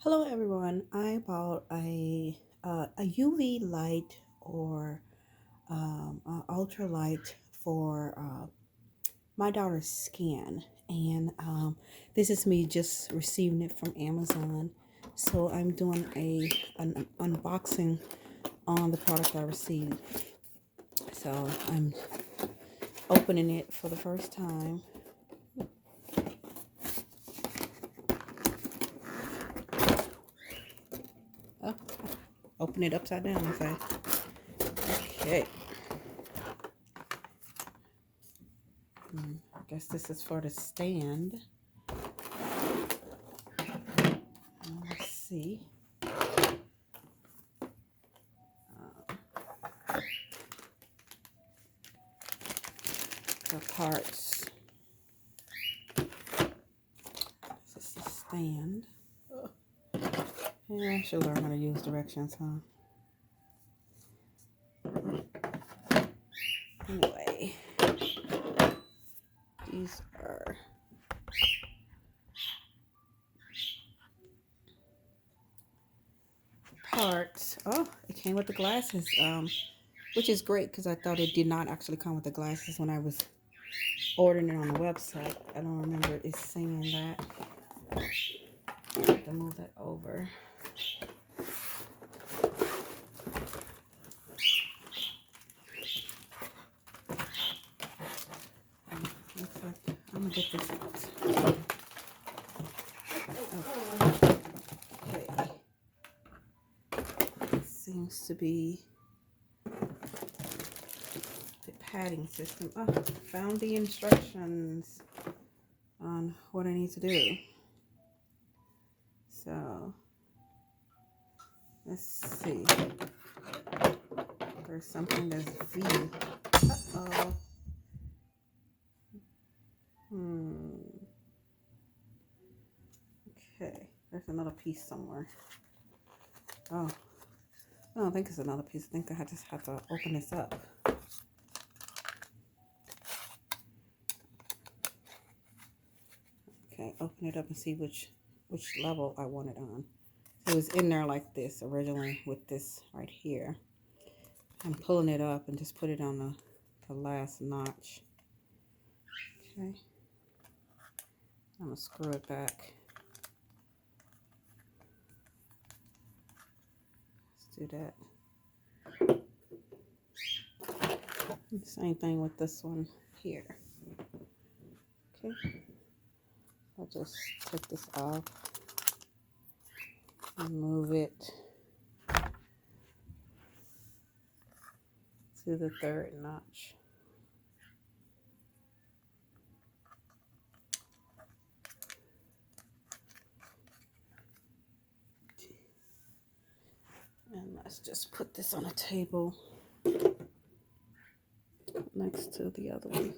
Hello everyone. I bought a UV light or ultra light for my daughter's skin, and this is me just receiving it from Amazon. So I'm doing an unboxing on the product I received. So I'm opening it for the first time. Oh, open it upside down. Okay. Okay. I guess this is for the stand. Let's see. The parts. This is the stand. Yeah, I should learn how to use directions, huh? Anyway, these are parts. Oh, it came with the glasses, which is great because I thought it did not actually come with the glasses when I was ordering it on the website. I don't remember it saying that. I have to move that over. Looks like I'm gonna get this out. Okay. Seems to be the padding system. Oh, found the instructions on what I need to do. So let's see. There's something that's V. Uh-oh. Okay. There's another piece somewhere. Oh, I don't think it's another piece. I think I just have to open this up. Okay, open it up and see which level I want it on. So it was in there like this originally with this right here. I'm pulling it up and just put it on the last notch. Okay. I'm gonna screw it back. Let's do that. Same thing with this one here. Okay. I'll just take this off and move it to the third notch. And let's just put this on a table next to the other one.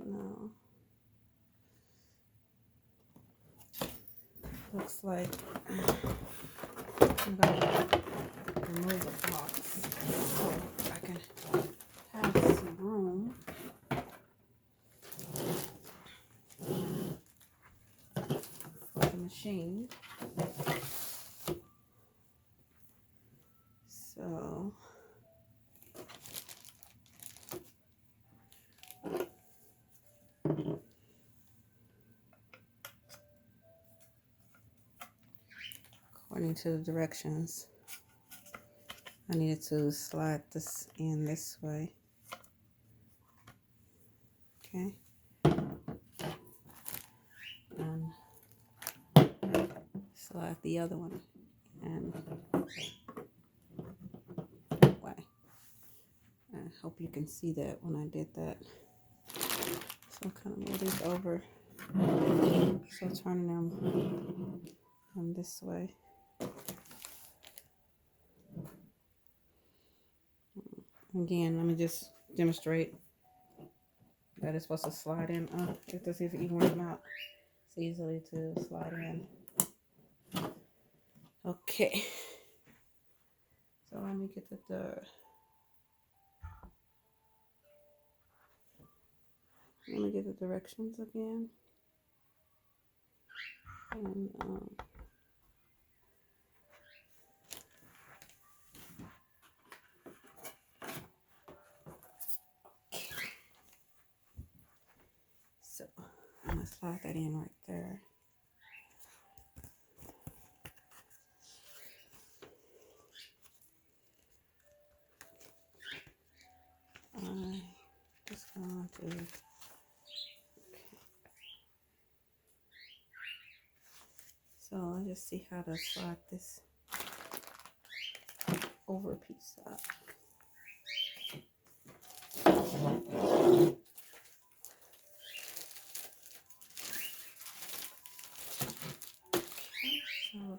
No. Looks like I'm gonna remove the box so I can have some room. For the machine. So according to the directions, I needed to slide this in this way. Okay. And slide the other one in that way. I hope you can see that when I did that. So kind of move these over. So turning them this way. Again, let me just demonstrate that it's supposed to slide in. Just to see if it even works out. It's easily to slide in. Okay. So let me get the third. Let me get the directions again. And so I'm gonna slide that in right there. I'm just going to, okay. So I'll just see how to slide this over piece up. So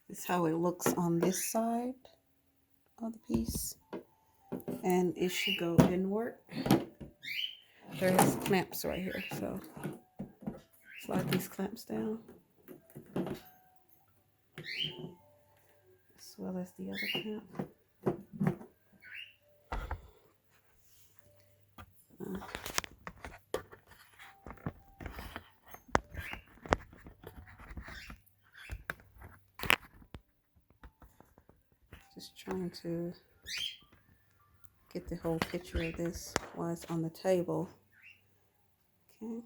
this is how it looks on this side of the piece, and it should go inward. There's clamps right here, so slide these clamps down, as well as the other clamp. Just trying to get the whole picture of this while it's on the table. Okay.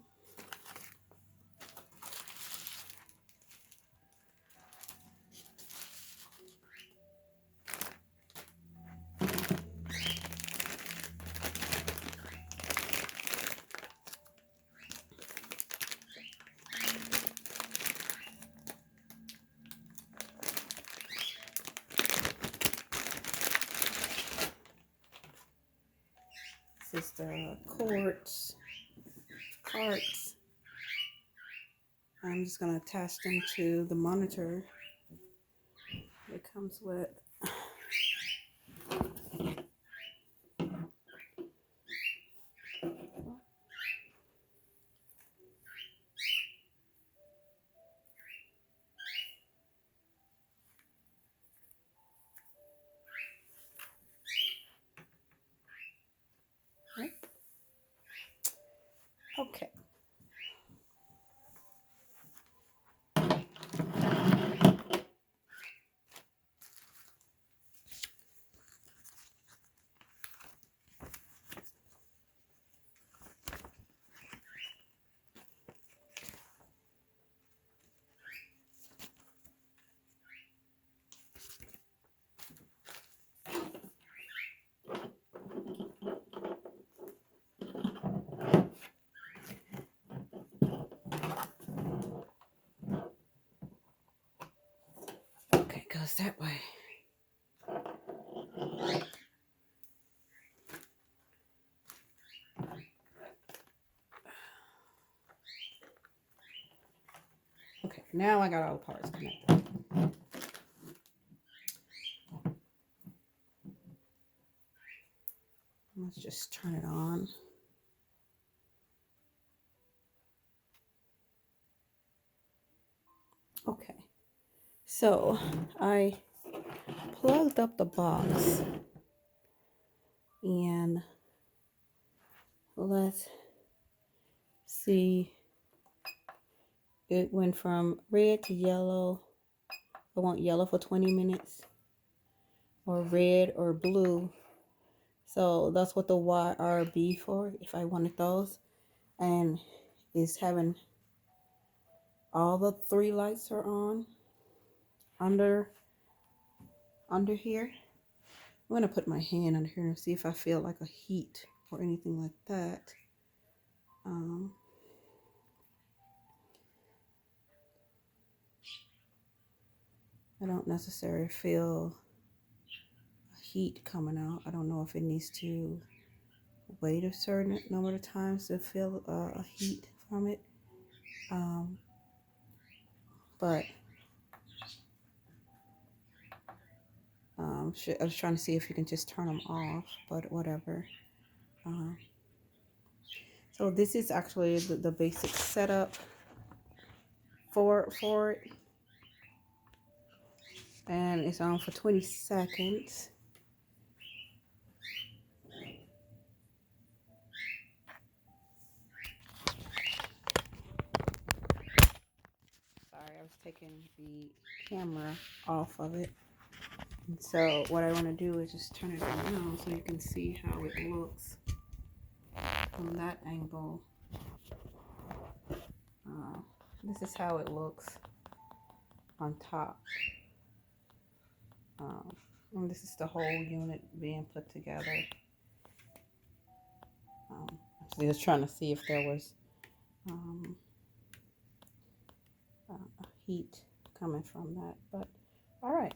This is the cards. I'm just going to attach them to the monitor it comes with. Okay. Okay, goes that way. Okay, now I got all the parts connected. Let's just turn it on. Okay, so I plugged up the box, and let's see, it went from red to yellow. I want yellow for 20 minutes, or red or blue. So that's what the YRB for, if I wanted those. And it's having all the 3 lights are on under here. I'm gonna put my hand under here and see if I feel like a heat or anything like that. I don't necessarily feel a heat coming out. I don't know if it needs to wait a certain number of times to feel a heat from it. But I was trying to see if you can just turn them off, but whatever. So this is actually the basic setup for it, and it's on for 20 seconds. was taking the camera off of it. And so what I want to do is just turn it around so you can see how it looks from that angle. This is how it looks on top. And this is the whole unit being put together. I'm just trying to see if there was heat coming from that. But all right,